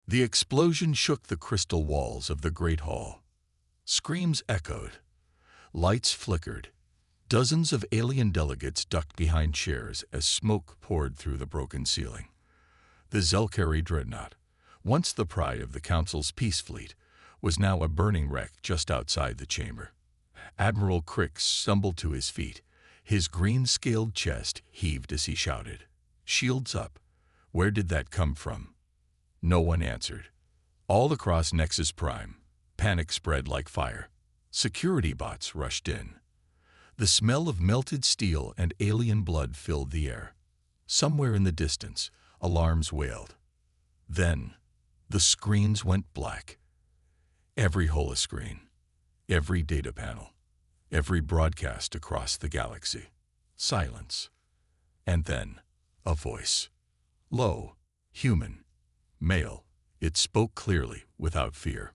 The explosion shook the crystal walls of the great hall. Screams echoed. Lights flickered. Dozens of alien delegates ducked behind chairs as smoke poured through the broken ceiling. The Zelkeri dreadnought, once the pride of the Council's peace fleet, was now a burning wreck just outside the chamber. Admiral Crix stumbled to his feet. His green-scaled chest heaved as he shouted, "Shields up! Where did that come from?" No one answered. All across Nexus Prime, panic spread like fire. Security bots rushed in. The smell of melted steel and alien blood filled the air. Somewhere in the distance, alarms wailed. Then, the screens went black. Every holoscreen, every data panel, every broadcast across the galaxy. Silence. And then, a voice. Low, human, male. It spoke clearly, without fear.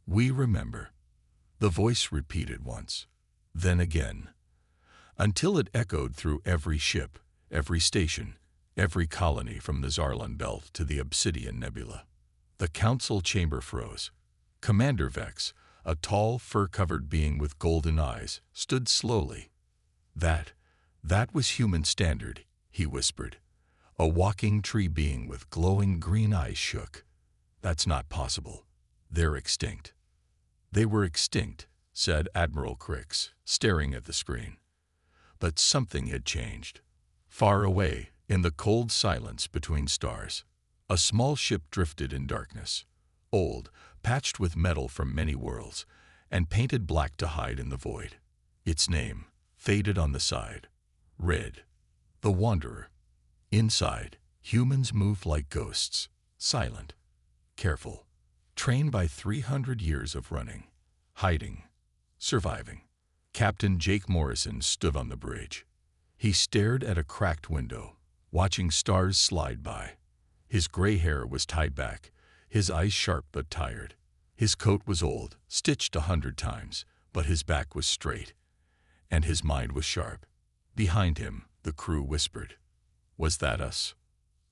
"We remember." The voice repeated once, then again, until it echoed through every ship, every station, every colony from the Zarlan Belt to the Obsidian Nebula. The Council chamber froze. Commander Vex, a tall, fur-covered being with golden eyes, stood slowly. That was human standard," he whispered. A walking tree being with glowing green eyes shook. "That's not possible. They're extinct." "They were extinct," said Admiral Crix, staring at the screen. But something had changed. Far away, in the cold silence between stars, a small ship drifted in darkness, old, patched with metal from many worlds, and painted black to hide in the void. Its name, faded on the side, read, "The Wanderer." Inside, humans moved like ghosts, silent, careful, trained by 300 years of running, hiding, surviving. Captain Jake Morrison stood on the bridge. He stared at a cracked window, watching stars slide by. His gray hair was tied back, his eyes sharp but tired. His coat was old, stitched 100 times, but his back was straight, and his mind was sharp. Behind him, the crew whispered, "Was that us?"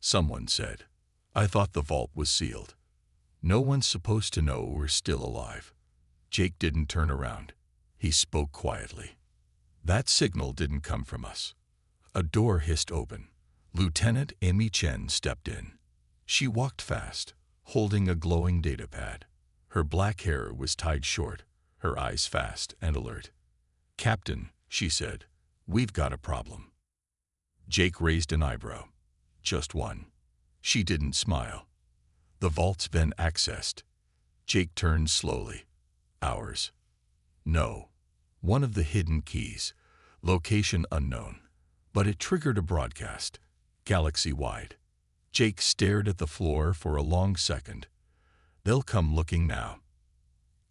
Someone said, "I thought the vault was sealed." "No one's supposed to know we're still alive." Jake didn't turn around. He spoke quietly. "That signal didn't come from us." A door hissed open. Lieutenant Amy Chen stepped in. She walked fast, holding a glowing data pad. Her black hair was tied short, her eyes fast and alert. "Captain," she said, "we've got a problem." Jake raised an eyebrow. "Just one." She didn't smile. "The vault's been accessed." Jake turned slowly. "Ours?" "No. One of the hidden keys. Location unknown. But it triggered a broadcast, galaxy-wide." Jake stared at the floor for a long second. "They'll come looking now."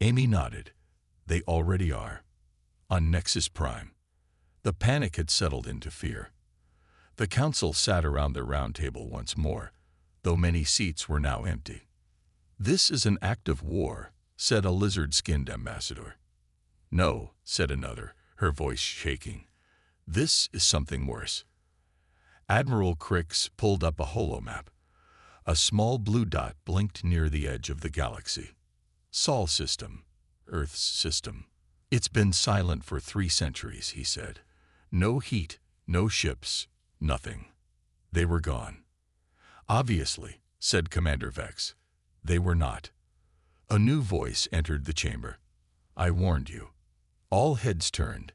Amy nodded. "They already are." On Nexus Prime. The panic had settled into fear. The Council sat around their round table once more, though many seats were now empty. "This is an act of war," said a lizard-skinned ambassador. "No," said another, her voice shaking. "This is something worse." Admiral Crix pulled up a holomap. A small blue dot blinked near the edge of the galaxy. "Sol system, Earth's system. It's been silent for 3 centuries," he said. "No heat, no ships, nothing. They were gone." "Obviously," said Commander Vex. "They were not." A new voice entered the chamber. "I warned you." All heads turned.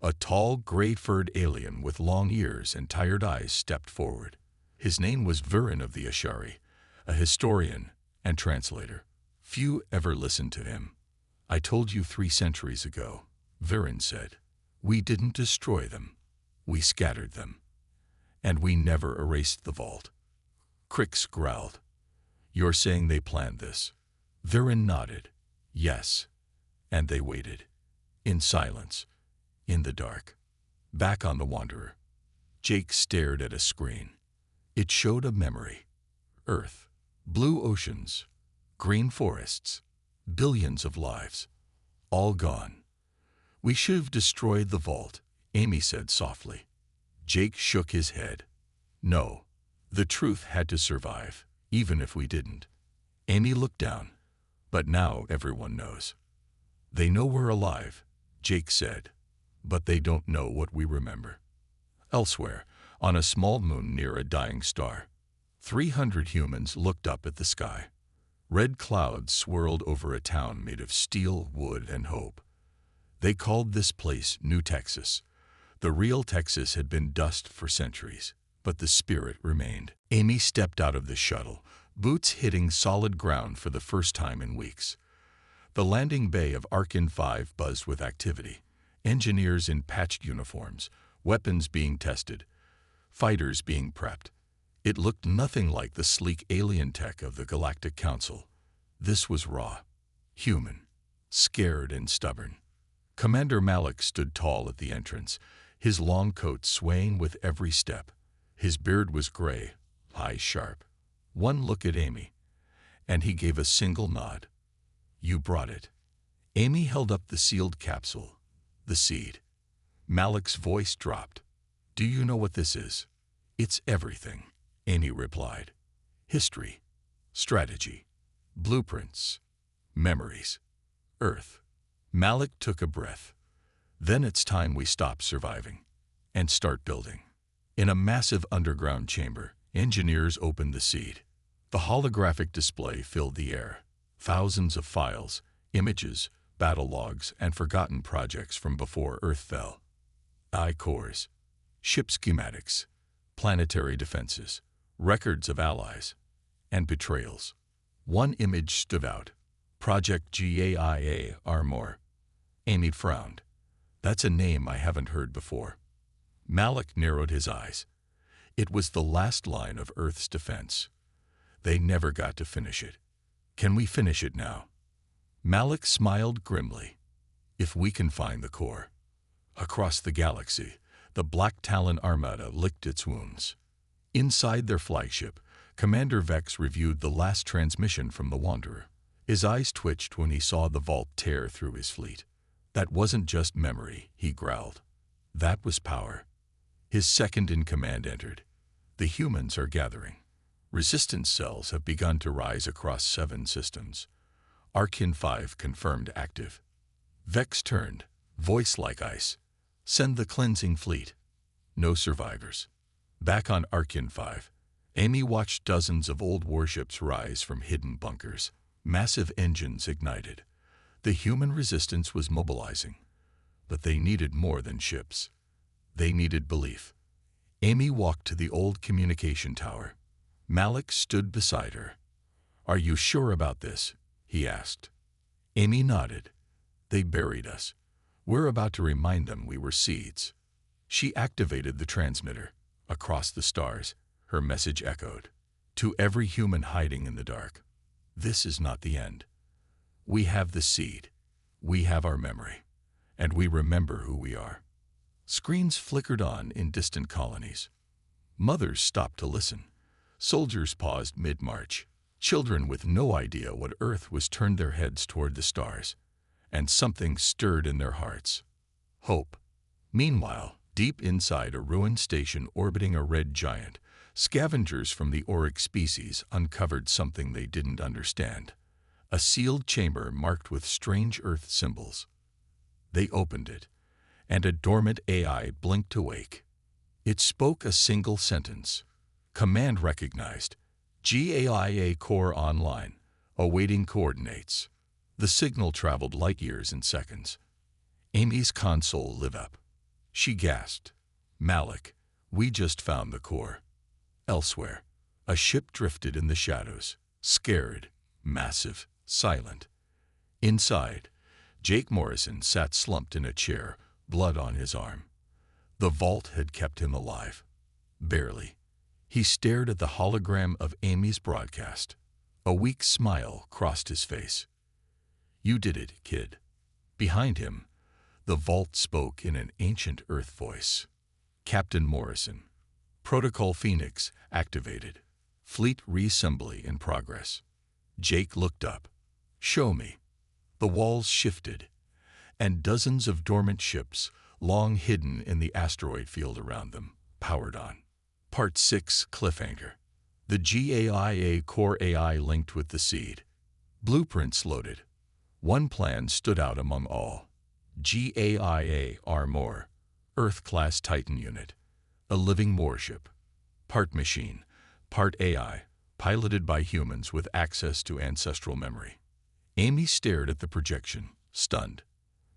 A tall, gray-furred alien with long ears and tired eyes stepped forward. His name was Viren of the Ashari, a historian and translator. Few ever listened to him. "I told you 3 centuries ago," Viren said. "We didn't destroy them. We scattered them. And we never erased the vault." Crix growled. "You're saying they planned this?" Viren nodded. "Yes." And they waited. In silence. In the dark. Back on the Wanderer. Jake stared at a screen. It showed a memory. Earth. Blue oceans. Green forests. Billions of lives. All gone. "We should have destroyed the vault," Amy said softly. Jake shook his head. "No. The truth had to survive, even if we didn't." Amy looked down, but now everyone knows. They know we're alive, Jake said, but they don't know what we remember. Elsewhere, on a small moon near a dying star, 300 humans looked up at the sky. Red clouds swirled over a town made of steel, wood, and hope. They called this place New Texas. The real Texas had been dust for centuries, but the spirit remained. Amy stepped out of the shuttle, boots hitting solid ground for the first time in weeks. The landing bay of Arkin 5 buzzed with activity. Engineers in patched uniforms, weapons being tested, fighters being prepped. It looked nothing like the sleek alien tech of the Galactic Council. This was raw, human, scared and stubborn. Commander Malik stood tall at the entrance, his long coat swaying with every step. His beard was gray, eyes sharp. One look at Amy, and he gave a single nod. You brought it. Amy held up the sealed capsule, the seed. Malik's voice dropped. Do you know what this is? It's everything, Amy replied. History, strategy, blueprints, memories, Earth. Malik took a breath. Then it's time we stop surviving and start building. In a massive underground chamber, engineers opened the seed. The holographic display filled the air. Thousands of files, images, battle logs, and forgotten projects from before Earth fell. I-cores, ship schematics, planetary defenses, records of allies, and betrayals. One image stood out. Project GAIA Armor. Amy frowned. That's a name I haven't heard before. Malik narrowed his eyes. It was the last line of Earth's defense. They never got to finish it. Can we finish it now? Malik smiled grimly. If we can find the core. Across the galaxy, the Black Talon Armada licked its wounds. Inside their flagship, Commander Vex reviewed the last transmission from the Wanderer. His eyes twitched when he saw the vault tear through his fleet. That wasn't just memory, he growled. That was power. His second-in-command entered. The humans are gathering. Resistance cells have begun to rise across 7 systems. Arkin 5 confirmed active. Vex turned, voice like ice. Send the cleansing fleet. No survivors. Back on Arkin 5, Amy watched dozens of old warships rise from hidden bunkers. Massive engines ignited. The human resistance was mobilizing. But they needed more than ships. They needed belief. Amy walked to the old communication tower. Malik stood beside her. Are you sure about this? He asked. Amy nodded. They buried us. We're about to remind them we were seeds. She activated the transmitter. Across the stars, her message echoed. To every human hiding in the dark. This is not the end. We have the seed. We have our memory. And we remember who we are. Screens flickered on in distant colonies. Mothers stopped to listen. Soldiers paused mid-march. Children with no idea what Earth was turned their heads toward the stars. And something stirred in their hearts. Hope. Meanwhile, deep inside a ruined station orbiting a red giant, scavengers from the auric species uncovered something they didn't understand. A sealed chamber marked with strange Earth symbols. They opened it, and a dormant AI blinked awake. It spoke a single sentence. Command recognized. GAIA core online, awaiting coordinates. The signal traveled light years in seconds. Amy's console lit up. She gasped. Malik, we just found the core. Elsewhere, a ship drifted in the shadows, scared, massive, silent. Inside, Jake Morrison sat slumped in a chair, blood on his arm. The vault had kept him alive. Barely. He stared at the hologram of Amy's broadcast. A weak smile crossed his face. You did it, kid. Behind him, the vault spoke in an ancient Earth voice. Captain Morrison. Protocol Phoenix activated. Fleet reassembly in progress. Jake looked up. Show me. The walls shifted, and dozens of dormant ships, long hidden in the asteroid field around them, powered on. Part 6 Cliffhanger. The GAIA core AI linked with the seed. Blueprints loaded. One plan stood out among all. GAIA Armor, Earth-class Titan unit. A living warship. Part machine, part AI, piloted by humans with access to ancestral memory. Amy stared at the projection, stunned.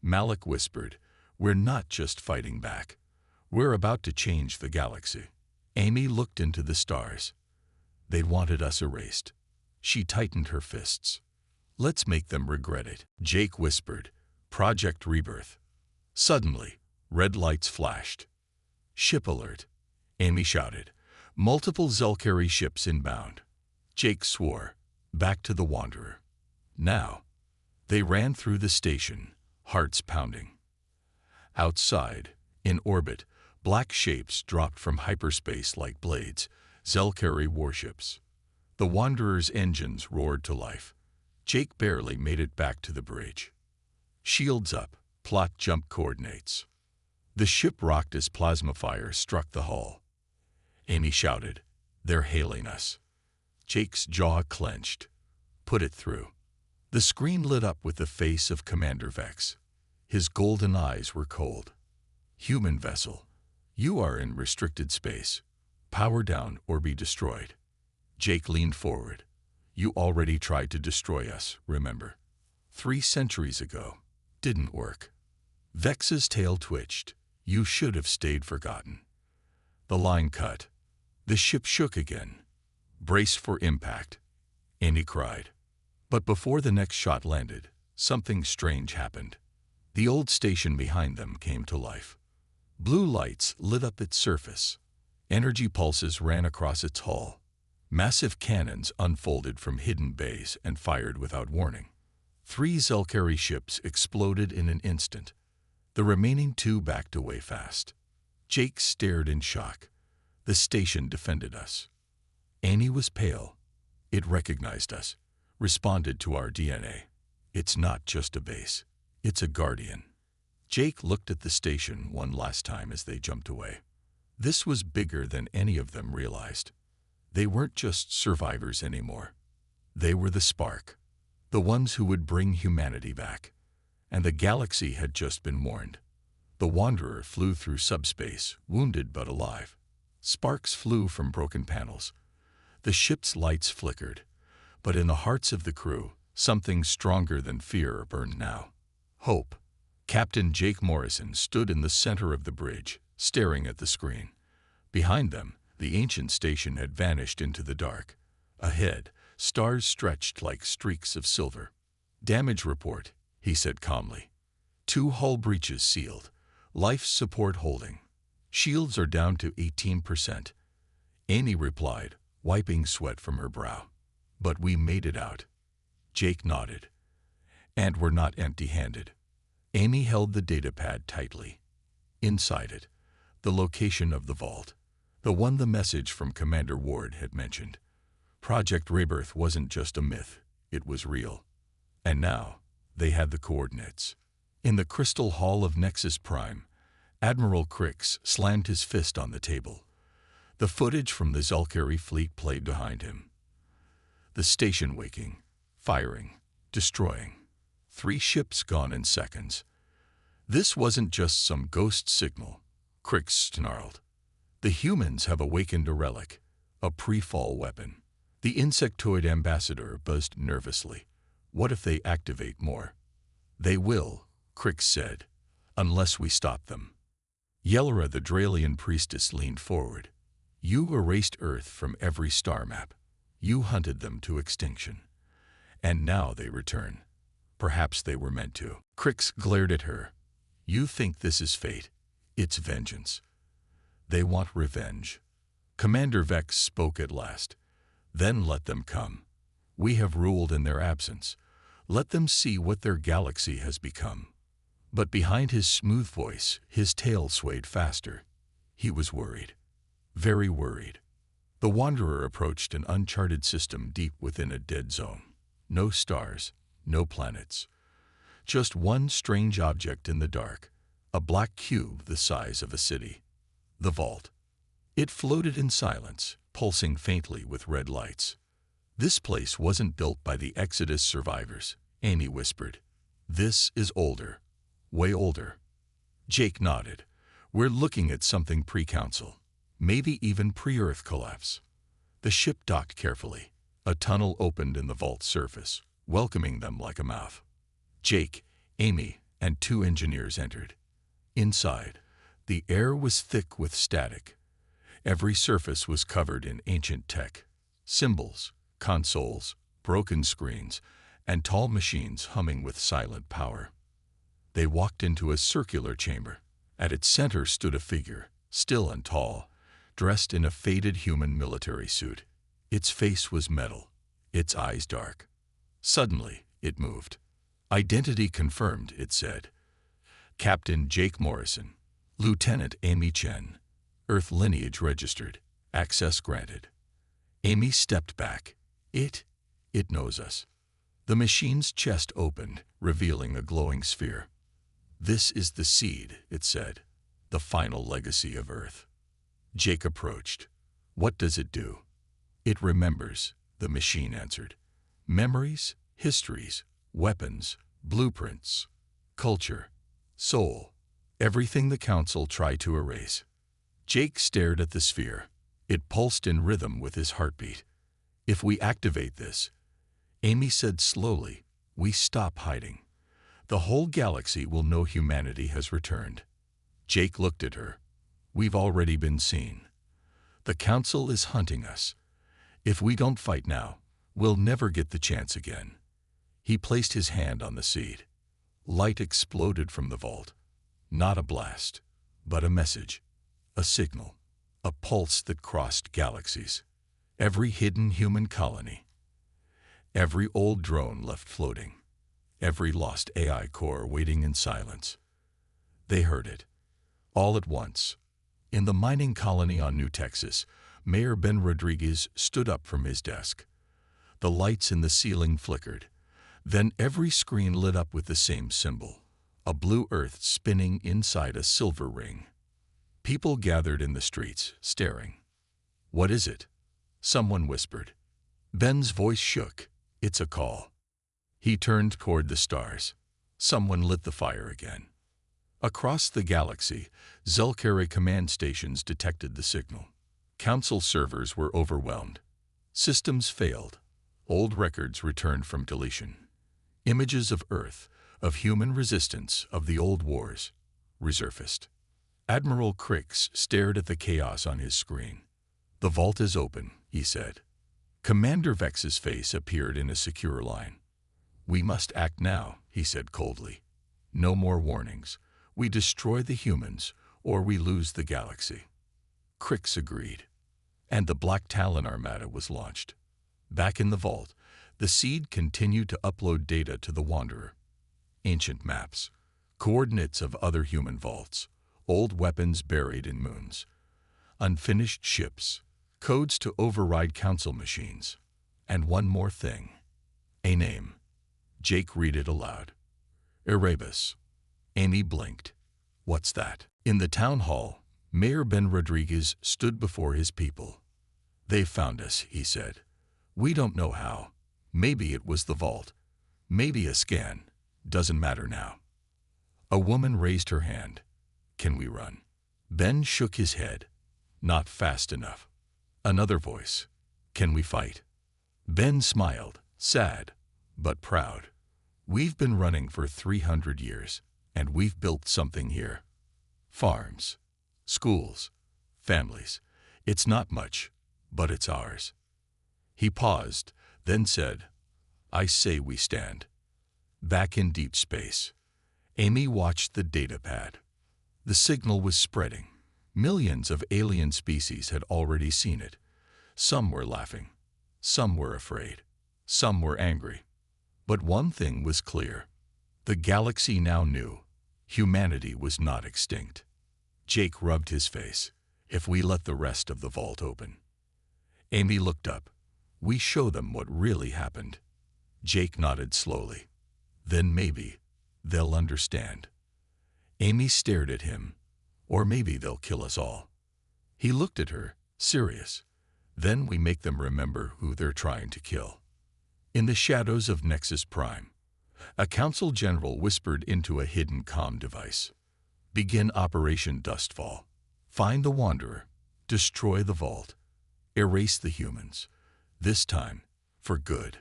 Malik whispered, "We're not just fighting back. We're about to change the galaxy." Amy looked into the stars. They wanted us erased. She tightened her fists. "Let's make them regret it." Jake whispered, "Project Rebirth." Suddenly, red lights flashed. "Ship alert!" Amy shouted. "Multiple Zelkeri ships inbound." Jake swore, back to the Wanderer. Now, they ran through the station, hearts pounding. Outside, in orbit, black shapes dropped from hyperspace like blades, Zelkeri warships. The Wanderer's engines roared to life. Jake barely made it back to the bridge. Shields up, plot jump coordinates. The ship rocked as plasma fire struck the hull. Amy shouted, "They're hailing us." Jake's jaw clenched. "Put it through." The screen lit up with the face of Commander Vex. His golden eyes were cold. "Human vessel, you are in restricted space. Power down or be destroyed." Jake leaned forward. "You already tried to destroy us, remember? 3 centuries ago. Didn't work." Vex's tail twitched. "You should have stayed forgotten." The line cut. The ship shook again. "Brace for impact," Amy cried. But before the next shot landed, something strange happened. The old station behind them came to life. Blue lights lit up its surface. Energy pulses ran across its hull. Massive cannons unfolded from hidden bays and fired without warning. 3 Zelkeri ships exploded in an instant. The remaining 2 backed away fast. Jake stared in shock. The station defended us. Amy was pale. It recognized us, responded to our DNA. It's not just a base. It's a guardian. Jake looked at the station one last time as they jumped away. This was bigger than any of them realized. They weren't just survivors anymore. They were the spark, the ones who would bring humanity back. And the galaxy had just been warned. The Wanderer flew through subspace, wounded but alive. Sparks flew from broken panels. The ship's lights flickered. But in the hearts of the crew, something stronger than fear burned now. Hope. Captain Jake Morrison stood in the center of the bridge, staring at the screen. Behind them, the ancient station had vanished into the dark. Ahead, stars stretched like streaks of silver. "Damage report," he said calmly. 2 hull breaches sealed. Life support holding. Shields are down to 18%. Amy replied, wiping sweat from her brow. "But we made it out." Jake nodded. "And we're not empty-handed." Amy held the datapad tightly. Inside it, the location of the vault, the one the message from Commander Ward had mentioned. Project Rebirth wasn't just a myth, it was real. And now, they had the coordinates. In the crystal hall of Nexus Prime, Admiral Crix slammed his fist on the table. The footage from the Zelkeri fleet played behind him. The station waking, firing, destroying. 3 ships gone in seconds. This wasn't just some ghost signal, Crix snarled. The humans have awakened a relic, a pre-fall weapon. The insectoid ambassador buzzed nervously. "What if they activate more?" "They will," Crix said, "unless we stop them." Yelra the Dralian priestess leaned forward. "You erased Earth from every star map. You hunted them to extinction. And now they return. Perhaps they were meant to." Crix glared at her. "You think this is fate? It's vengeance. They want revenge." Commander Vex spoke at last. "Then let them come. We have ruled in their absence. Let them see what their galaxy has become." But behind his smooth voice, his tail swayed faster. He was worried. Very worried. The Wanderer approached an uncharted system deep within a dead zone. No stars, no planets. Just one strange object in the dark, a black cube the size of a city. The vault. It floated in silence, pulsing faintly with red lights. "This place wasn't built by the Exodus survivors," Amy whispered. "This is older. Way older." Jake nodded. "We're looking at something pre-Council. Maybe even pre-Earth collapse." The ship docked carefully. A tunnel opened in the vault's surface, welcoming them like a mouth. Jake, Amy, and 2 engineers entered. Inside, the air was thick with static. Every surface was covered in ancient tech, symbols, consoles, broken screens, and tall machines humming with silent power. They walked into a circular chamber. At its center stood a figure, still and tall, dressed in a faded human military suit. Its face was metal, its eyes dark. Suddenly, it moved. "Identity confirmed," it said. "Captain Jake Morrison, Lieutenant Amy Chen, Earth lineage registered, access granted." Amy stepped back. It knows us." The machine's chest opened, revealing a glowing sphere. "This is the seed," it said, "the final legacy of Earth." Jake approached. "What does it do?" "It remembers," the machine answered. "Memories, histories, weapons, blueprints, culture, soul, everything the Council tried to erase." Jake stared at the sphere. It pulsed in rhythm with his heartbeat. "If we activate this," Amy said slowly, "we stop hiding. The whole galaxy will know humanity has returned." Jake looked at her. "We've already been seen. The Council is hunting us. If we don't fight now, we'll never get the chance again." He placed his hand on the seed. Light exploded from the vault. Not a blast, but a message, a signal, a pulse that crossed galaxies. Every hidden human colony, every old drone left floating, every lost AI core waiting in silence. They heard it, all at once. In the mining colony on New Texas, Mayor Ben Rodriguez stood up from his desk. The lights in the ceiling flickered. Then every screen lit up with the same symbol, a blue Earth spinning inside a silver ring. People gathered in the streets, staring. "What is it?" someone whispered. Ben's voice shook. "It's a call." He turned toward the stars. Someone lit the fire again. Across the galaxy, Zelkari command stations detected the signal. Council servers were overwhelmed. Systems failed. Old records returned from deletion. Images of Earth, of human resistance, of the old wars, resurfaced. Admiral Crix stared at the chaos on his screen. "The vault is open," he said. Commander Vex's face appeared in a secure line. "We must act now," he said coldly. "No more warnings. We destroy the humans, or we lose the galaxy." Crix agreed. And the Black Talon Armada was launched. Back in the vault, the seed continued to upload data to the Wanderer. Ancient maps, coordinates of other human vaults, old weapons buried in moons, unfinished ships, codes to override Council machines. And one more thing. A name. Jake read it aloud. "Erebus." Amy blinked. "What's that?" In the town hall, Mayor Ben Rodriguez stood before his people. "They found us," he said. "We don't know how. Maybe it was the vault. Maybe a scan. Doesn't matter now." A woman raised her hand. "Can we run?" Ben shook his head. "Not fast enough." Another voice. "Can we fight?" Ben smiled, sad, but proud. "We've been running for 300 years, and we've built something here. Farms, schools, families. It's not much, but it's ours." He paused, then said, "I say we stand." Back in deep space, Amy watched the data pad. The signal was spreading. Millions of alien species had already seen it. Some were laughing. Some were afraid. Some were angry. But one thing was clear. The galaxy now knew. Humanity was not extinct. Jake rubbed his face. "If we let the rest of the vault open." Amy looked up. "We show them what really happened." Jake nodded slowly. "Then maybe they'll understand." Amy stared at him. "Or maybe they'll kill us all." He looked at her, serious. Then we make them remember who they're trying to kill. In the shadows of Nexus Prime, a council general whispered into a hidden comm device. Begin Operation Dustfall. Find the Wanderer. Destroy the vault. Erase the humans. This time, for good.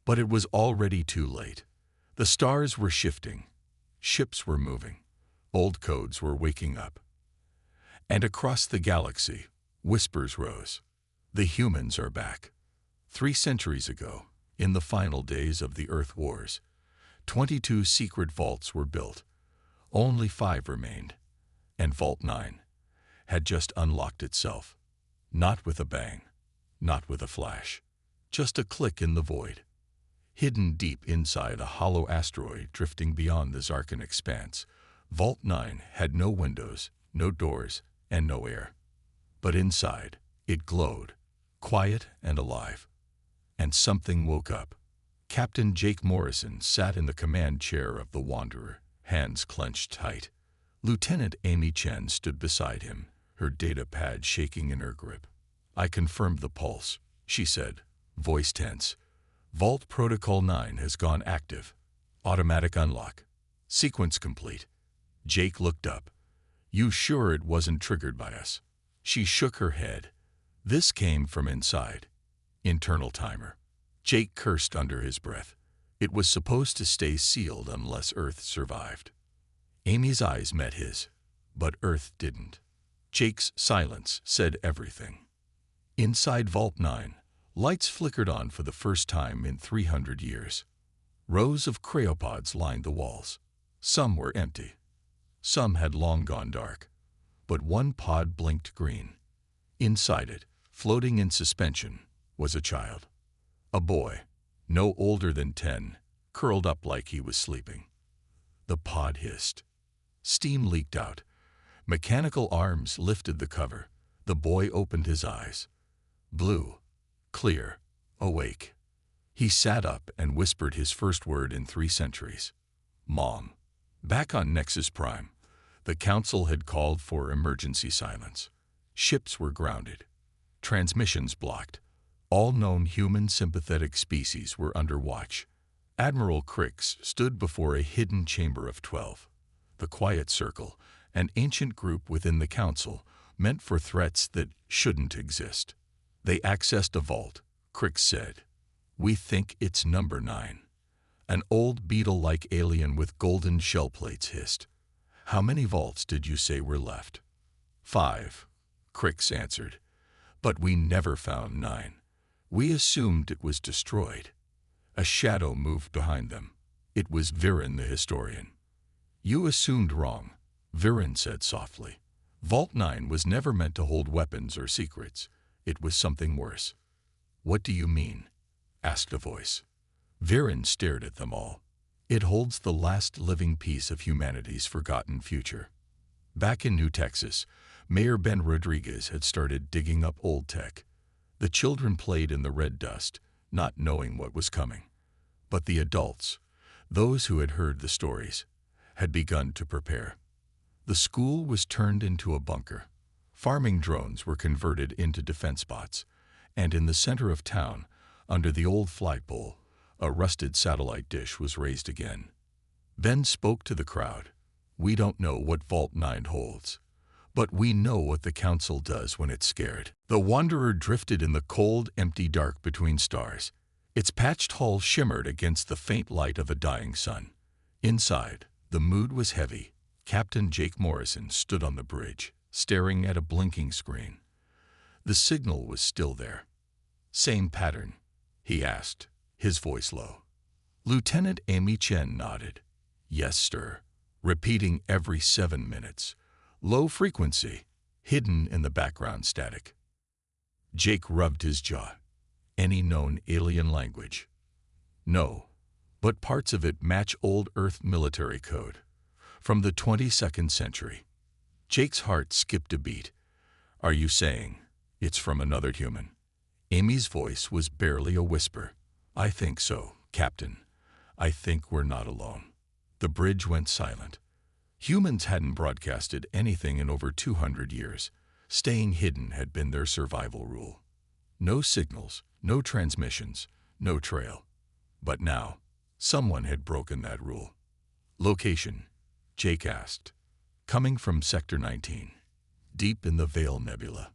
But it was already too late. The stars were shifting. Ships were moving. Old codes were waking up. And across the galaxy, whispers rose. The humans are back. 3 centuries ago, in the final days of the Earth Wars, 22 secret vaults were built. Only 5 remained. And Vault 9 had just unlocked itself. Not with a bang, not with a flash, just a click in the void. Hidden deep inside a hollow asteroid drifting beyond the Zarkan expanse, Vault 9 had no windows, no doors, and no air. But inside, it glowed, quiet and alive. And something woke up. Captain Jake Morrison sat in the command chair of the Wanderer, hands clenched tight. Lieutenant Amy Chen stood beside him, her data pad shaking in her grip. I confirmed the pulse, she said, voice tense. Vault Protocol 9 has gone active. Automatic unlock. Sequence complete. Jake looked up. You sure it wasn't triggered by us? She shook her head. This came from inside. Internal timer. Jake cursed under his breath. It was supposed to stay sealed unless Earth survived. Amy's eyes met his, but Earth didn't. Jake's silence said everything. Inside Vault 9, lights flickered on for the first time in 300 years. Rows of cryopod's lined the walls. Some were empty. Some had long gone dark. But one pod blinked green. Inside it, floating in suspension, was a child. A boy, no older than 10, curled up like he was sleeping. The pod hissed. Steam leaked out. Mechanical arms lifted the cover. The boy opened his eyes. Blue, clear, awake. He sat up and whispered his first word in 3 centuries. Mom. Back on Nexus Prime, the Council had called for emergency silence. Ships were grounded. Transmissions blocked. All known human sympathetic species were under watch. Admiral Crix stood before a hidden chamber of 12. The Quiet Circle, an ancient group within the Council, meant for threats that shouldn't exist. They accessed a vault, Crix said. We think it's number 9. An old beetle-like alien with golden shell plates hissed. How many vaults did you say were left? 5, Crix answered. But we never found 9. We assumed it was destroyed. A shadow moved behind them. It was Viren the historian. You assumed wrong, Viren said softly. Vault 9 was never meant to hold weapons or secrets. It was something worse. What do you mean? Asked a voice. Viren stared at them all. It holds the last living piece of humanity's forgotten future. Back in New Texas, Mayor Ben Rodriguez had started digging up old tech. The children played in the red dust, not knowing what was coming. But the adults, those who had heard the stories, had begun to prepare. The school was turned into a bunker. Farming drones were converted into defense bots, and in the center of town, under the old flagpole, a rusted satellite dish was raised again. Ben spoke to the crowd. We don't know what Vault 9 holds, but we know what the Council does when it's scared. The Wanderer drifted in the cold, empty dark between stars. Its patched hull shimmered against the faint light of a dying sun. Inside, the mood was heavy. Captain Jake Morrison stood on the bridge, staring at a blinking screen. The signal was still there. Same pattern, he asked, his voice low. Lieutenant Amy Chen nodded. Yes, sir, repeating every 7 minutes. Low frequency, hidden in the background static. Jake rubbed his jaw. Any known alien language? No, but parts of it match old Earth military code, from the 22nd century. Jake's heart skipped a beat. Are you saying it's from another human? Amy's voice was barely a whisper. I think so, Captain. I think we're not alone. The bridge went silent. Humans hadn't broadcasted anything in over 200 years. Staying hidden had been their survival rule. No signals, no transmissions, no trail. But now, someone had broken that rule. Location, Jake asked. Coming from Sector 19, deep in the Veil Nebula.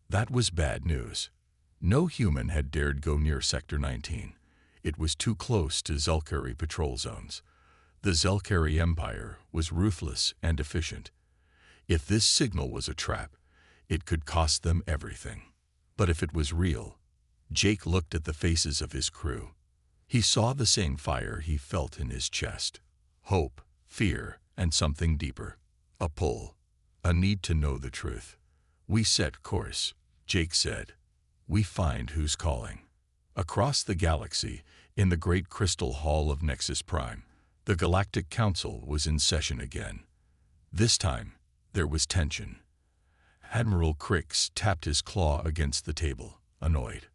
That was bad news. No human had dared go near Sector 19. It was too close to Zelkari patrol zones. The Zelkari Empire was ruthless and efficient. If this signal was a trap, it could cost them everything. But if it was real, Jake looked at the faces of his crew. He saw the same fire he felt in his chest. Hope, fear, and something deeper. A pull. A need to know the truth. We set course, Jake said. We find who's calling. Across the galaxy, in the great crystal hall of Nexus Prime, the Galactic Council was in session again. This time, there was tension. Admiral Crix tapped his claw against the table, annoyed.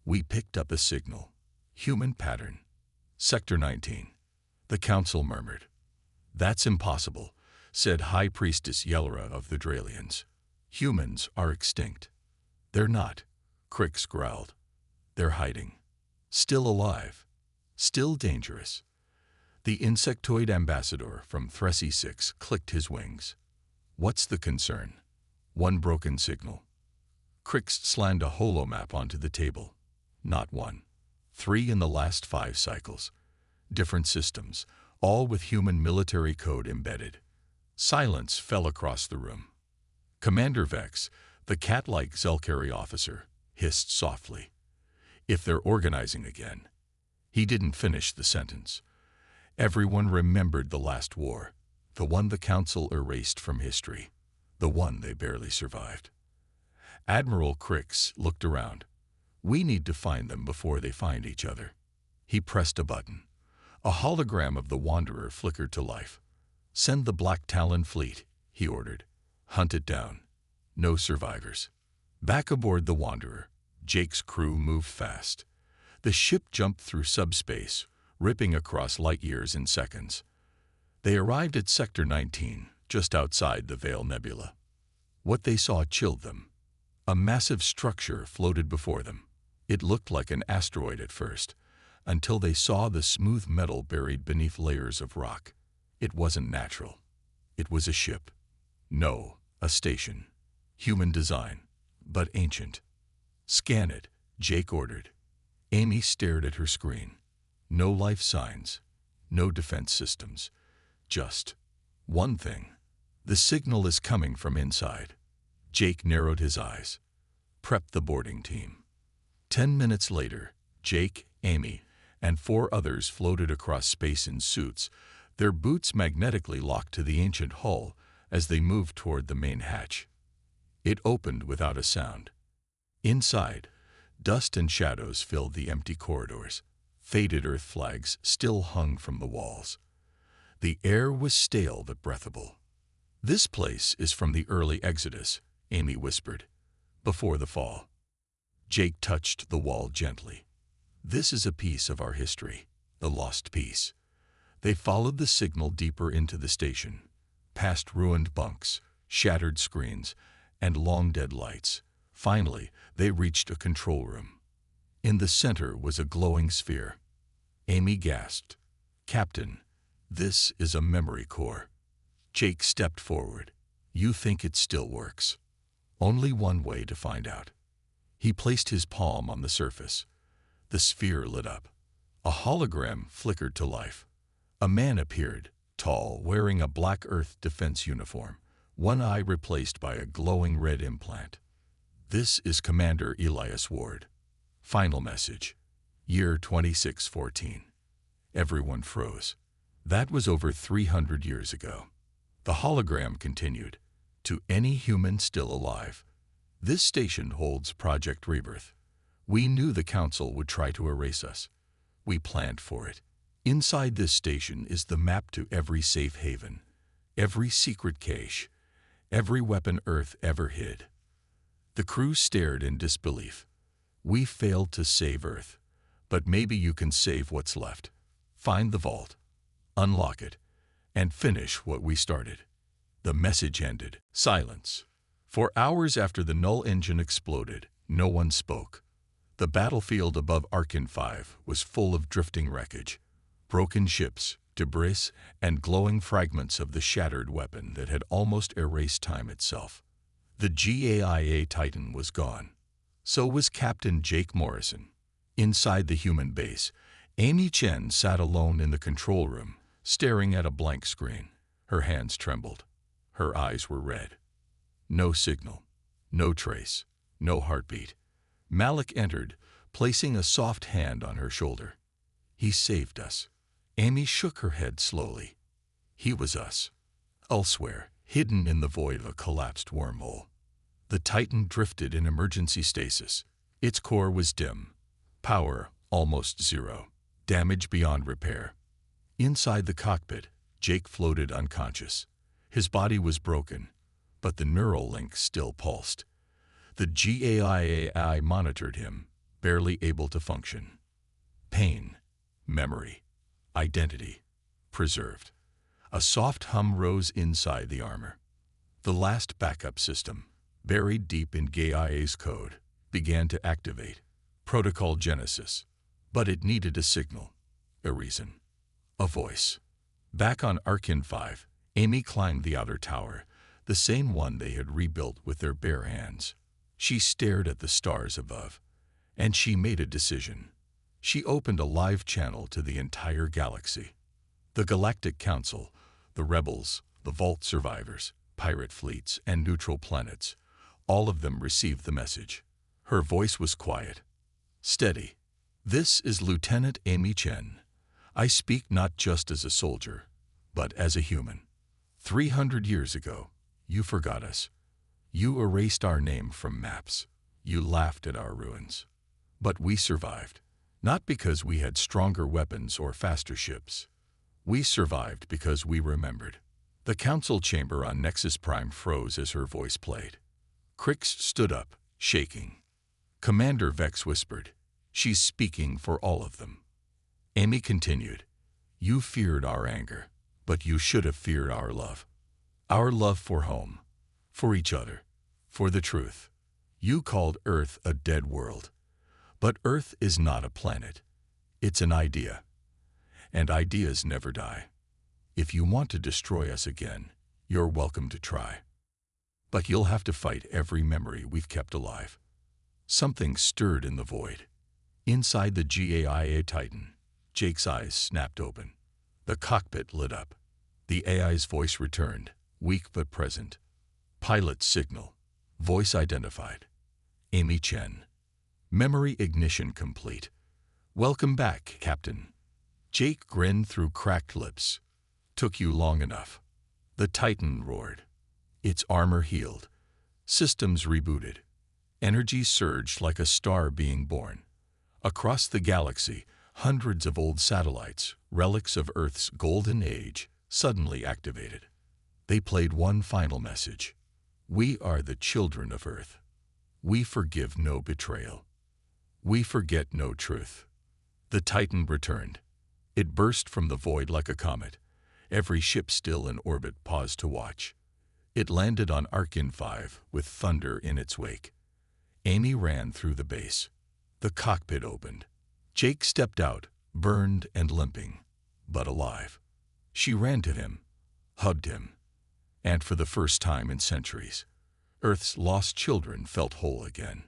We picked up a signal. Human pattern. Sector 19. The Council murmured. That's impossible, said High Priestess Yelra of the Dralians. Humans are extinct. They're not, Crix growled. They're hiding. Still alive. Still dangerous. The insectoid ambassador from Thressi 6 clicked his wings. What's the concern? One broken signal. Crix slammed a holomap onto the table. Not one. 3 in the last 5 cycles. Different systems, all with human military code embedded. Silence fell across the room. Commander Vex, the cat-like Zelkari officer, hissed softly. If they're organizing again. He didn't finish the sentence. Everyone remembered the last war, the one the Council erased from history, the one they barely survived. Admiral Crix looked around. We need to find them before they find each other. He pressed a button. A hologram of the Wanderer flickered to life. Send the Black Talon fleet, he ordered. Hunt it down. No survivors. Back aboard the Wanderer, Jake's crew moved fast. The ship jumped through subspace, ripping across light years in seconds. They arrived at Sector 19, just outside the Veil Nebula. What they saw chilled them. A massive structure floated before them. It looked like an asteroid at first, until they saw the smooth metal buried beneath layers of rock. It wasn't natural. It was a ship. No, a station. Human design, but ancient. Scan it, Jake ordered. Amy stared at her screen. No life signs, no defense systems. Just one thing. The signal is coming from inside. Jake narrowed his eyes. Prep the boarding team. 10 minutes later, Jake, Amy, and 4 others floated across space in suits, their boots magnetically locked to the ancient hull as they moved toward the main hatch. It opened without a sound. Inside, dust and shadows filled the empty corridors. Faded Earth flags still hung from the walls. The air was stale but breathable. This place is from the early Exodus, Amy whispered, before the fall. Jake touched the wall gently. This is a piece of our history, the lost piece. They followed the signal deeper into the station, past ruined bunks, shattered screens, and long-dead lights. Finally, they reached a control room. In the center was a glowing sphere. Amy gasped. Captain, this is a memory core. Jake stepped forward. You think it still works? Only one way to find out. He placed his palm on the surface. The sphere lit up. A hologram flickered to life. A man appeared, tall, wearing a black Earth defense uniform, one eye replaced by a glowing red implant. This is Commander Elias Ward. Final message. Year 2614. Everyone froze. That was over 300 years ago. The hologram continued. To any human still alive. This station holds Project Rebirth. We knew the Council would try to erase us. We planned for it. Inside this station is the map to every safe haven, every secret cache, every weapon Earth ever hid. The crew stared in disbelief. We failed to save Earth, but maybe you can save what's left. Find the vault, unlock it, and finish what we started. The message ended. Silence. For hours after the null engine exploded, no one spoke. The battlefield above Arkin 5 was full of drifting wreckage, broken ships, debris, and glowing fragments of the shattered weapon that had almost erased time itself. The GAIA Titan was gone. So was Captain Jake Morrison. Inside the human base, Amy Chen sat alone in the control room, staring at a blank screen. Her hands trembled. Her eyes were red. No signal. No trace. No heartbeat. Malik entered, placing a soft hand on her shoulder. He saved us. Amy shook her head slowly. He was us. Elsewhere, hidden in the void of a collapsed wormhole. The Titan drifted in emergency stasis. Its core was dim. Power almost zero. Damage beyond repair. Inside the cockpit, Jake floated unconscious. His body was broken, but the neural link still pulsed. The GAIA monitored him, barely able to function. Pain, memory, identity, preserved. A soft hum rose inside the armor. The last backup system, buried deep in GAIA's code, began to activate. Protocol Genesis. But it needed a signal, a reason, a voice. Back on Arkin 5, Amy climbed the outer tower, the same one they had rebuilt with their bare hands. She stared at the stars above, and she made a decision. She opened a live channel to the entire galaxy. The Galactic Council, the rebels, the Vault survivors, pirate fleets, and neutral planets, all of them received the message. Her voice was quiet, steady. This is Lieutenant Amy Chen. I speak not just as a soldier, but as a human. 300 years ago, you forgot us. You erased our name from maps. You laughed at our ruins. But we survived, not because we had stronger weapons or faster ships. We survived because we remembered. The council chamber on Nexus Prime froze as her voice played. Crix stood up, shaking. Commander Vex whispered, "She's speaking for all of them." Amy continued, "You feared our anger, but you should have feared our love. Our love for home, for each other, for the truth. You called Earth a dead world. But Earth is not a planet. It's an idea. And ideas never die. If you want to destroy us again, you're welcome to try. But you'll have to fight every memory we've kept alive." Something stirred in the void. Inside the GAIA Titan, Jake's eyes snapped open. The cockpit lit up. The AI's voice returned, weak but present. Pilot signal. Voice identified. Amy Chen. Memory ignition complete. "Welcome back, Captain." Jake grinned through cracked lips. "Took you long enough." The Titan roared. Its armor healed. Systems rebooted. Energy surged like a star being born. Across the galaxy, hundreds of old satellites, relics of Earth's golden age, suddenly activated. They played one final message. We are the children of Earth. We forgive no betrayal. We forget no truth. The Titan returned. It burst from the void like a comet. Every ship still in orbit paused to watch. It landed on Arkin 5 with thunder in its wake. Amy ran through the base. The cockpit opened. Jake stepped out, burned and limping, but alive. She ran to him, hugged him, and for the first time in centuries, Earth's lost children felt whole again.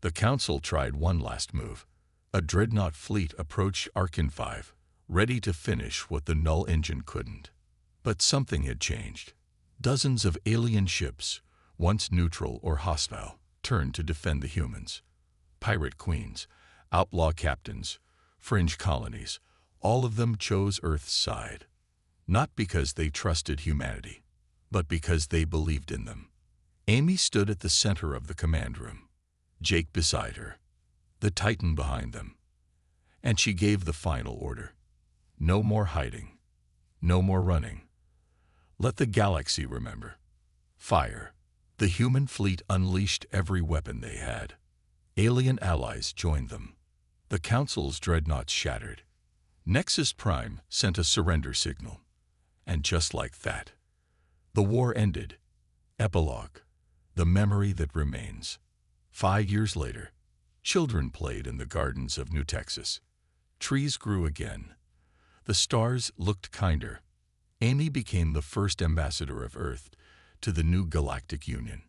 The Council tried one last move. A dreadnought fleet approached Arkin 5, ready to finish what the null engine couldn't. But something had changed. Dozens of alien ships, once neutral or hostile, turned to defend the humans. Pirate queens, outlaw captains, fringe colonies, all of them chose Earth's side. Not because they trusted humanity, but because they believed in them. Amy stood at the center of the command room, Jake beside her, the Titan behind them. And she gave the final order. No more hiding. No more running. Let the galaxy remember. Fire. The human fleet unleashed every weapon they had. Alien allies joined them. The Council's dreadnoughts shattered. Nexus Prime sent a surrender signal. And just like that, the war ended. Epilogue. The memory that remains. 5 years later, Children played in the gardens of New Texas. Trees grew again. The stars looked kinder. Amy became the first ambassador of Earth to the new Galactic Union.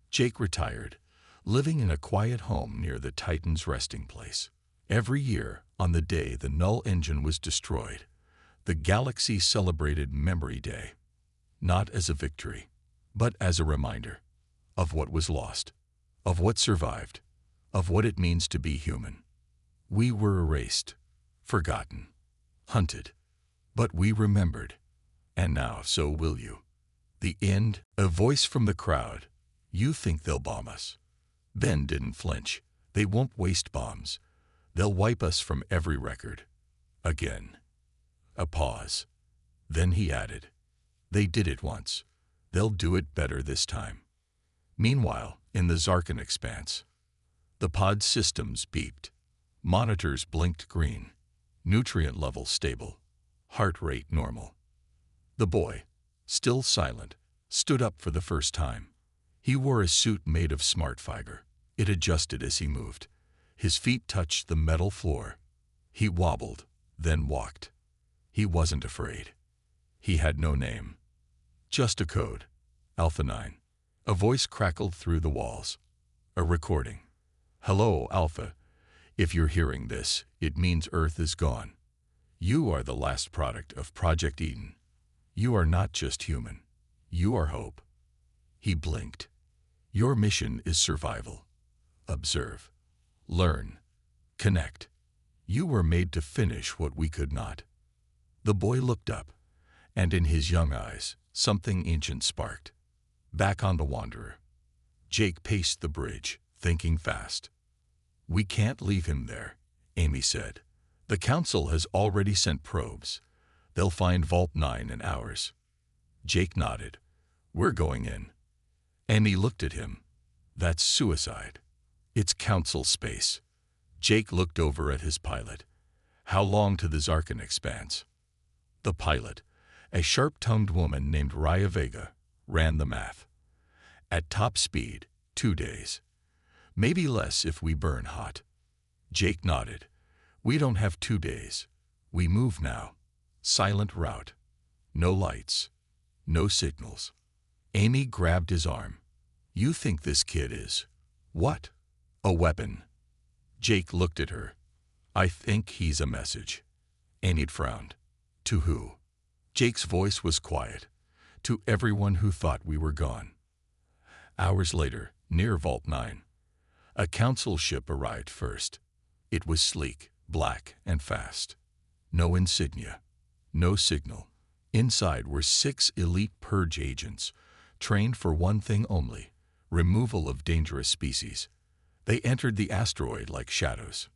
Jake retired, living in a quiet home near the Titan's resting place. Every year, on the day the null engine was destroyed, the galaxy celebrated Memory Day, not as a victory, but as a reminder of what was lost, of what survived, of what it means to be human. We were erased, forgotten, hunted, but we remembered, and now so will you. The end. A voice from the crowd. You think they'll bomb us? Ben didn't flinch. They won't waste bombs. They'll wipe us from every record. Again. A pause. Then he added, they did it once. They'll do it better this time. Meanwhile, in the Zarkan expanse, the pod systems beeped. Monitors blinked green. Nutrient levels stable. Heart rate normal. The boy, still silent, stood up for the first time. He wore a suit made of smart fiber. It adjusted as he moved. His feet touched the metal floor. He wobbled, then walked. He wasn't afraid. He had no name. Just a code. Alpha 9. A voice crackled through the walls. A recording. Hello, Alpha. If you're hearing this, it means Earth is gone. You are the last product of Project Eden. You are not just human. You are hope. He blinked. Your mission is survival. Observe. Learn. Connect. You were made to finish what we could not. The boy looked up, and in his young eyes, something ancient sparked. Back on the Wanderer. Jake paced the bridge, thinking fast. We can't leave him there, Amy said. The Council has already sent probes. They'll find Vault 9 in hours. Jake nodded. We're going in. Amy looked at him. That's suicide. It's Council space. Jake looked over at his pilot. How long to the Zarkan expanse? The pilot, a sharp-tongued woman named Raya Vega, ran the math. At top speed, 2 days. Maybe less if we burn hot. Jake nodded. We don't have 2 days. We move now. Silent route. No lights. No signals. Amy grabbed his arm. You think this kid is... what? A weapon. Jake looked at her. I think he's a message. Amy frowned. To who? Jake's voice was quiet. To everyone who thought we were gone. Hours later, near Vault 9, a Council ship arrived first. It was sleek, black, and fast. No insignia. No signal. Inside were 6 elite purge agents, trained for one thing only, removal of dangerous species. They entered the asteroid like shadows.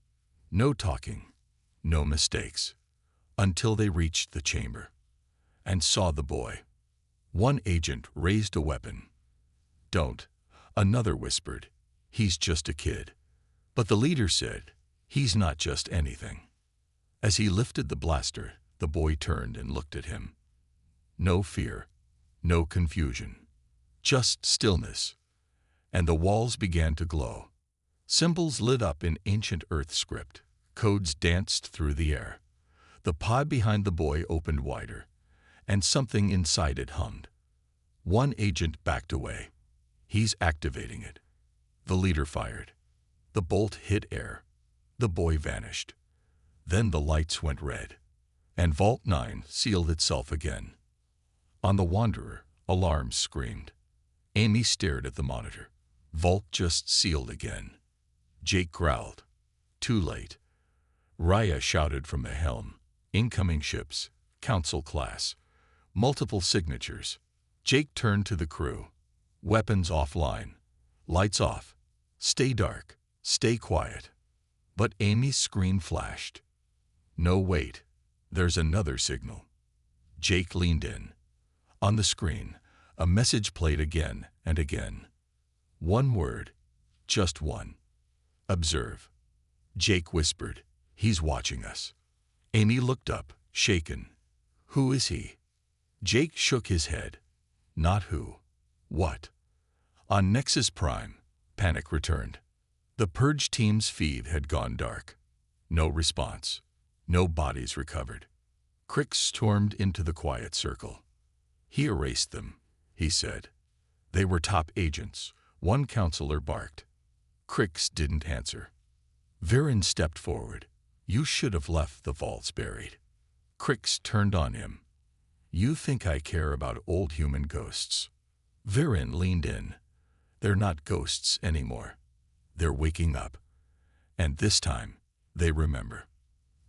No talking, no mistakes, until they reached the chamber and saw the boy. One agent raised a weapon. Don't, another whispered. He's just a kid. But the leader said, he's not just anything. As he lifted the blaster, the boy turned and looked at him. No fear, no confusion, just stillness. And the walls began to glow. Symbols lit up in ancient Earth script. Codes danced through the air. The pod behind the boy opened wider, and something inside it hummed. One agent backed away. He's activating it. The leader fired. The bolt hit air. The boy vanished. Then the lights went red, and Vault 9 sealed itself again. On the Wanderer, alarms screamed. Amy stared at the monitor. Vault just sealed again. Jake growled. Too late. Raya shouted from the helm. Incoming ships. Council class. Multiple signatures. Jake turned to the crew. Weapons offline. Lights off. Stay dark. Stay quiet. But Amy's screen flashed. No, wait. There's another signal. Jake leaned in. On the screen, a message played again and again. One word. Just one. Observe. Jake whispered. He's watching us. Amy looked up, shaken. Who is he? Jake shook his head. Not who. What? On Nexus Prime, panic returned. The purge team's feed had gone dark. No response. No bodies recovered. Crick stormed into the quiet circle. He erased them, he said. They were top agents, one counselor barked. Crix didn't answer. Viren stepped forward. You should have left the vaults buried. Crix turned on him. You think I care about old human ghosts? Viren leaned in. They're not ghosts anymore. They're waking up. And this time, they remember.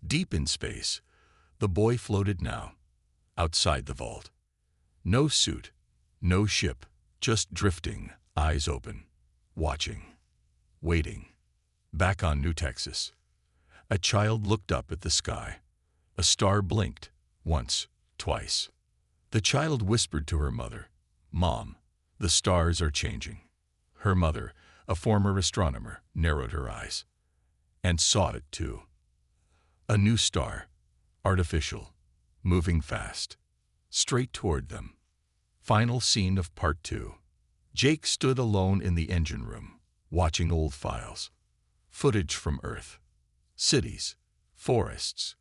Deep in space, the boy floated now, outside the vault. No suit, no ship, just drifting, eyes open, watching, waiting. Back on New Texas, a child looked up at the sky. A star blinked, once, twice. The child whispered to her mother, "Mom, the stars are changing." Her mother, a former astronomer, narrowed her eyes. And saw it too. A new star, artificial, moving fast, straight toward them. Final scene of Part 2. Jake stood alone in the engine room, watching old files. Footage from Earth. Cities, forests,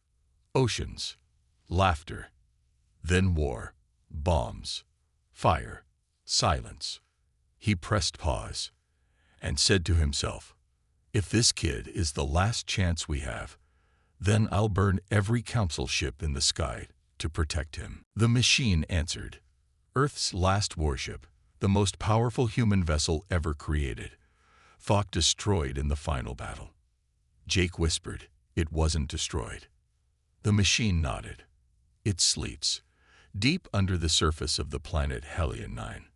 oceans, laughter. Then war, bombs, fire, silence. He pressed pause and said to himself, if this kid is the last chance we have, then I'll burn every council ship in the sky to protect him. The machine answered. Earth's last warship, the most powerful human vessel ever created, thought destroyed in the final battle. Jake whispered, it wasn't destroyed. The machine nodded. It sleeps, deep under the surface of the planet Hellion 9.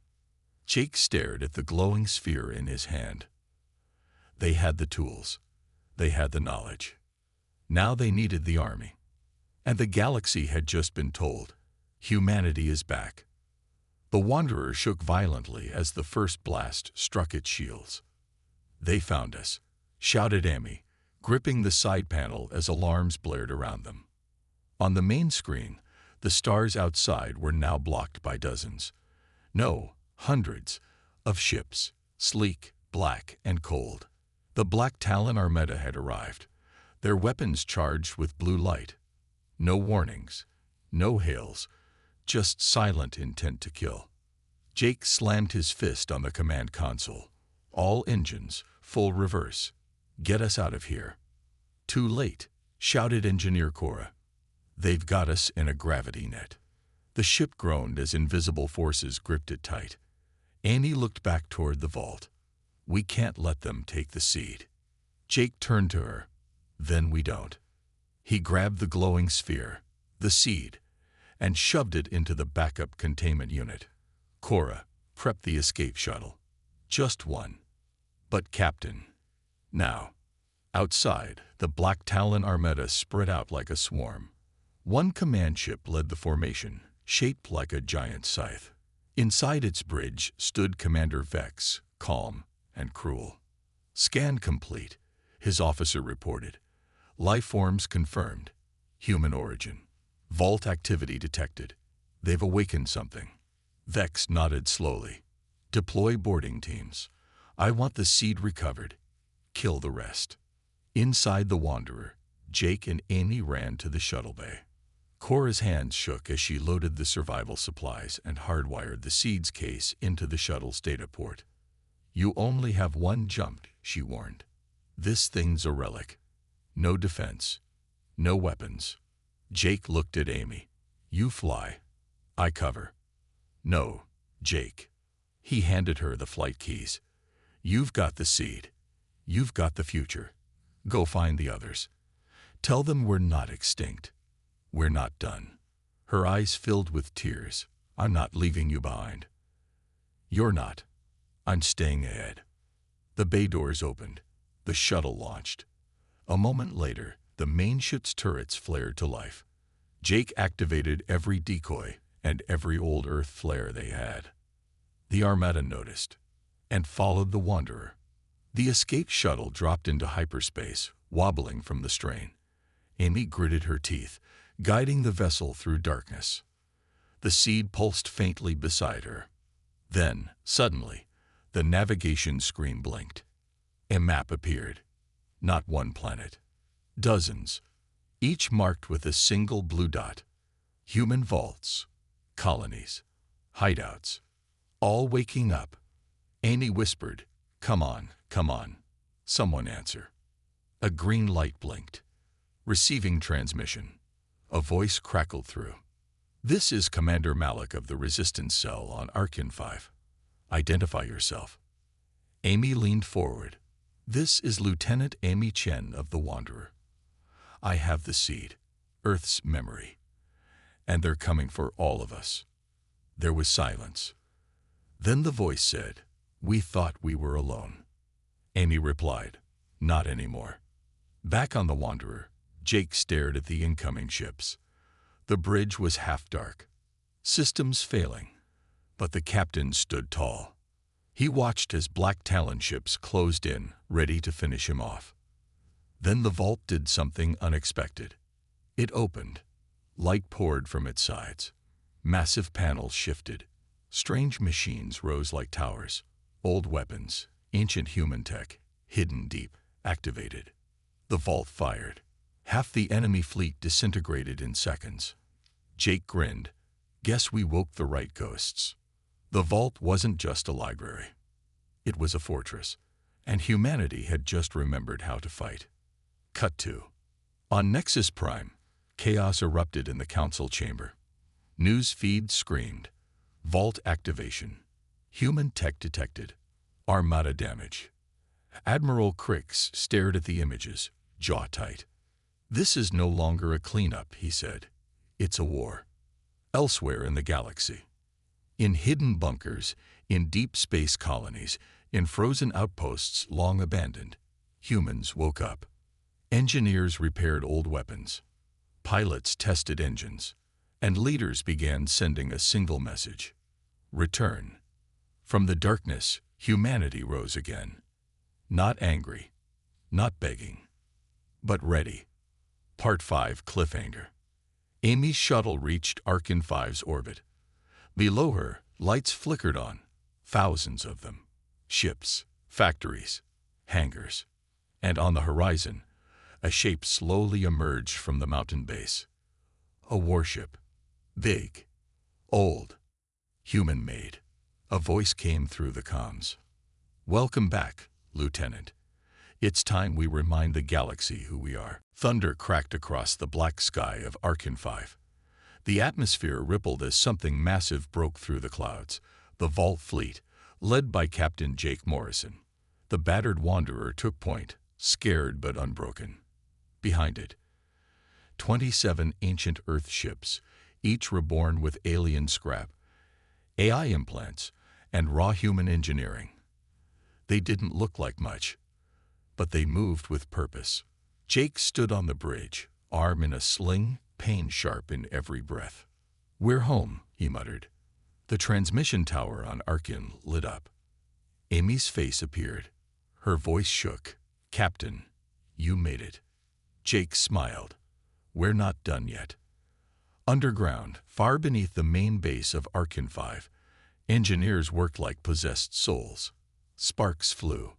Jake stared at the glowing sphere in his hand. They had the tools. They had the knowledge. Now they needed the army. And the galaxy had just been told, humanity is back. The Wanderer shook violently as the first blast struck its shields. They found us, shouted Amy, gripping the side panel as alarms blared around them. On the main screen, the stars outside were now blocked by dozens. No, hundreds of ships, sleek, black, and cold. The Black Talon Armada had arrived, their weapons charged with blue light. No warnings, no hails, just silent intent to kill. Jake slammed his fist on the command console. All engines, full reverse. Get us out of here. Too late, shouted Engineer Cora. They've got us in a gravity net. The ship groaned as invisible forces gripped it tight. Annie looked back toward the vault. We can't let them take the seed. Jake turned to her. Then we don't. He grabbed the glowing sphere, the seed, and shoved it into the backup containment unit. Cora, prep the escape shuttle. Just one. But Captain. Now. Outside, the Black Talon Armada spread out like a swarm. One command ship led the formation, shaped like a giant scythe. Inside its bridge stood Commander Vex, calm and cruel. Scan complete, his officer reported. Life forms confirmed. Human origin. Vault activity detected. They've awakened something. Vex nodded slowly. Deploy boarding teams. I want the seed recovered. Kill the rest. Inside the Wanderer, Jake and Amy ran to the shuttle bay. Cora's hands shook as she loaded the survival supplies and hardwired the seeds case into the shuttle's data port. You only have one jump, she warned. This thing's a relic. No defense. No weapons. Jake looked at Amy. You fly. I cover. No, Jake. He handed her the flight keys. You've got the seed. You've got the future. Go find the others. Tell them we're not extinct. We're not done. Her eyes filled with tears. I'm not leaving you behind. You're not. I'm staying ahead. The bay doors opened. The shuttle launched. A moment later, the main ship's turrets flared to life. Jake activated every decoy and every old Earth flare they had. The Armada noticed and followed the Wanderer. The escape shuttle dropped into hyperspace, wobbling from the strain. Amy gritted her teeth, guiding the vessel through darkness. The seed pulsed faintly beside her. Then, suddenly, the navigation screen blinked. A map appeared. Not one planet. Dozens, each marked with a single blue dot. Human vaults, colonies, hideouts, all waking up. Amy whispered, "Come on, come on." Someone answer. A green light blinked. Receiving transmission. A voice crackled through. "This is Commander Malik of the Resistance Cell on Arkin 5. Identify yourself." Amy leaned forward. "This is Lieutenant Amy Chen of the Wanderer. I have the seed, Earth's memory, and they're coming for all of us." There was silence. Then the voice said, "We thought we were alone." Amy replied, "Not anymore." Back on the Wanderer, Jake stared at the incoming ships. The bridge was half dark, systems failing, but the captain stood tall. He watched as black Talon ships closed in, ready to finish him off. Then the vault did something unexpected. It opened. Light poured from its sides. Massive panels shifted. Strange machines rose like towers. Old weapons, ancient human tech, hidden deep, activated. The vault fired. Half the enemy fleet disintegrated in seconds. Jake grinned. "Guess we woke the right ghosts." The vault wasn't just a library. It was a fortress, and humanity had just remembered how to fight. Cut 2. On Nexus Prime, chaos erupted in the council chamber. News feeds screamed. Vault activation. Human tech detected. Armada damage. Admiral Crix stared at the images, jaw tight. "This is no longer a cleanup," he said. "It's a war." Elsewhere in the galaxy. In hidden bunkers, in deep space colonies, in frozen outposts long abandoned, humans woke up. Engineers repaired old weapons. Pilots tested engines. And leaders began sending a single message: return. From the darkness, humanity rose again. Not angry, not begging, but ready. Part 5 Cliffhanger. Amy's shuttle reached Arkin 5's orbit. Below her, lights flickered on, thousands of them. Ships, factories, hangars. And on the horizon, a shape slowly emerged from the mountain base. A warship. Big, old, human-made. A voice came through the comms. "Welcome back, Lieutenant. It's time we remind the galaxy who we are." Thunder cracked across the black sky of Arkin 5. The atmosphere rippled as something massive broke through the clouds. The Vault fleet, led by Captain Jake Morrison. The battered Wanderer took point, scared but unbroken. Behind it, 27 ancient Earth ships, each reborn with alien scrap, AI implants, and raw human engineering. They didn't look like much, but they moved with purpose. Jake stood on the bridge, arm in a sling, pain sharp in every breath. "We're home," he muttered. The transmission tower on Arkin lit up. Amy's face appeared. Her voice shook. "Captain, you made it." Jake smiled. "We're not done yet." Underground, far beneath the main base of Arkin 5, engineers worked like possessed souls. Sparks flew.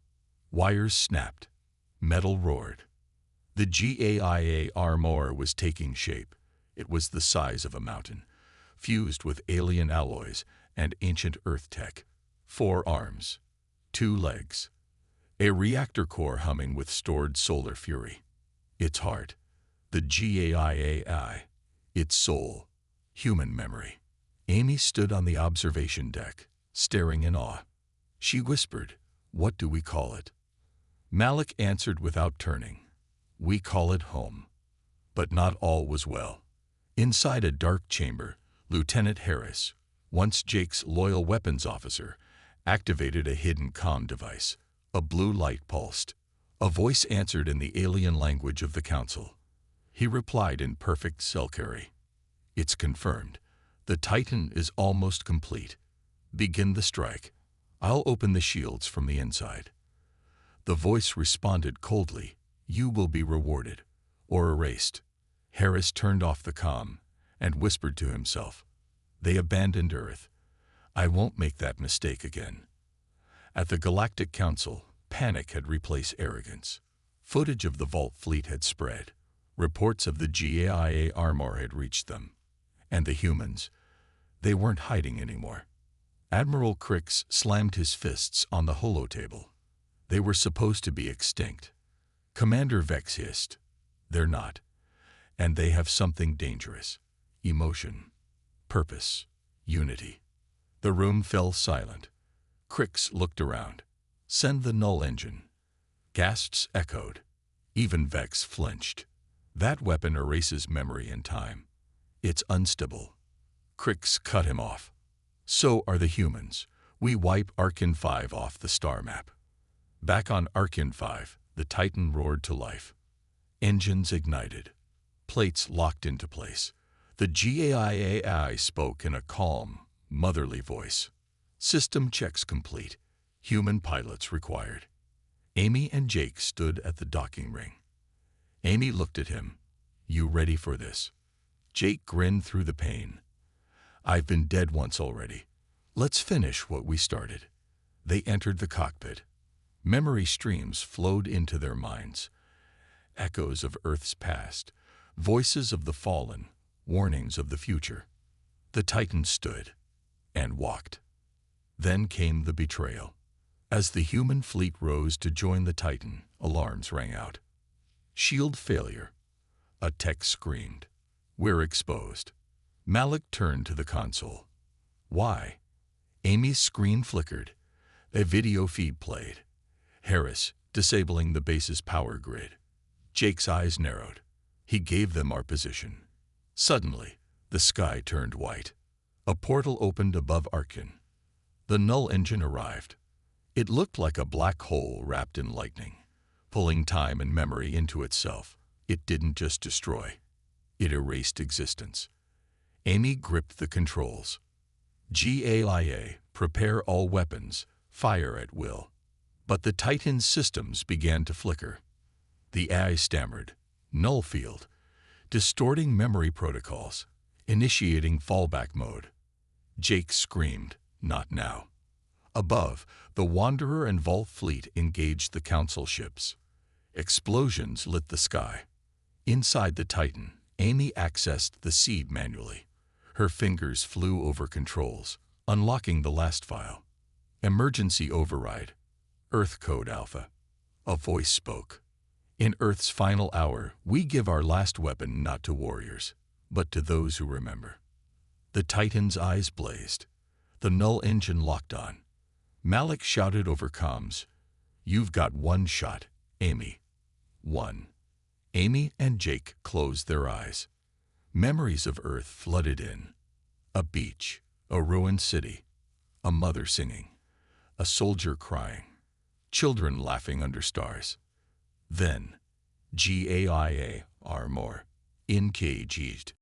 Wires snapped. Metal roared. The GAIA armor was taking shape. It was the size of a mountain, fused with alien alloys and ancient Earth tech. 4 arms, 2 legs, a reactor core humming with stored solar fury. Its heart, the GAIA, its soul, human memory. Amy stood on the observation deck, staring in awe. She whispered, "What do we call it?" Malik answered without turning, "We call it home." But not all was well. Inside a dark chamber, Lieutenant Harris, once Jake's loyal weapons officer, activated a hidden comm device. A blue light pulsed. A voice answered in the alien language of the Council. He replied in perfect Selkari. "It's confirmed. The Titan is almost complete. Begin the strike. I'll open the shields from the inside." The voice responded coldly, "You will be rewarded, or erased." Harris turned off the comm and whispered to himself, "They abandoned Earth. I won't make that mistake again." At the Galactic Council, Panic had replaced arrogance. Footage of the Vault fleet had spread. Reports of the GAIA armor had reached them. And the humans, they weren't hiding anymore. Admiral Crix slammed his fists on the holotable. They were supposed to be extinct. Commander Vex hissed. They're not. And they have something dangerous. Emotion. Purpose. Unity. The room fell silent. Crix looked around. Send the null engine. Gasps echoed. Even Vex flinched. That weapon erases memory and time. It's unstable. Crix cut him off. So are the humans. We wipe Arkin 5 off the star map. Back on Arkin 5, the Titan roared to life. Engines ignited. Plates locked into place. The GAIA spoke in a calm, motherly voice. System checks complete. Human pilots required. Amy and Jake stood at the docking ring. Amy looked at him. You ready for this? Jake grinned through the pain. I've been dead once already. Let's finish what we started. They entered the cockpit. Memory streams flowed into their minds. Echoes of Earth's past, voices of the fallen, warnings of the future. The Titan stood and walked. Then came the betrayal. As the human fleet rose to join the Titan, alarms rang out. Shield failure. A tech screamed. We're exposed. Malik turned to the console. Why? Amy's screen flickered. A video feed played. Harris, disabling the base's power grid. Jake's eyes narrowed. He gave them our position. Suddenly, the sky turned white. A portal opened above Arkin. The null engine arrived. It looked like a black hole wrapped in lightning, pulling time and memory into itself. It didn't just destroy. It erased existence. Amy gripped the controls. GAIA, prepare all weapons, fire at will. But the Titan's systems began to flicker. The AI stammered, null field, distorting memory protocols, initiating fallback mode. Jake screamed, not now. Above, the Wanderer and Vault fleet engaged the Council ships. Explosions lit the sky. Inside the Titan, Amy accessed the seed manually. Her fingers flew over controls, unlocking the last file. Emergency override. Earth Code Alpha. A voice spoke. In Earth's final hour, we give our last weapon not to warriors, but to those who remember. The Titan's eyes blazed. The null engine locked on. Malik shouted over comms, You've got one shot, Amy. One. Amy and Jake closed their eyes. Memories of Earth flooded in. A beach, a ruined city, a mother singing, a soldier crying, children laughing under stars. Then, GAIA armor, engaged.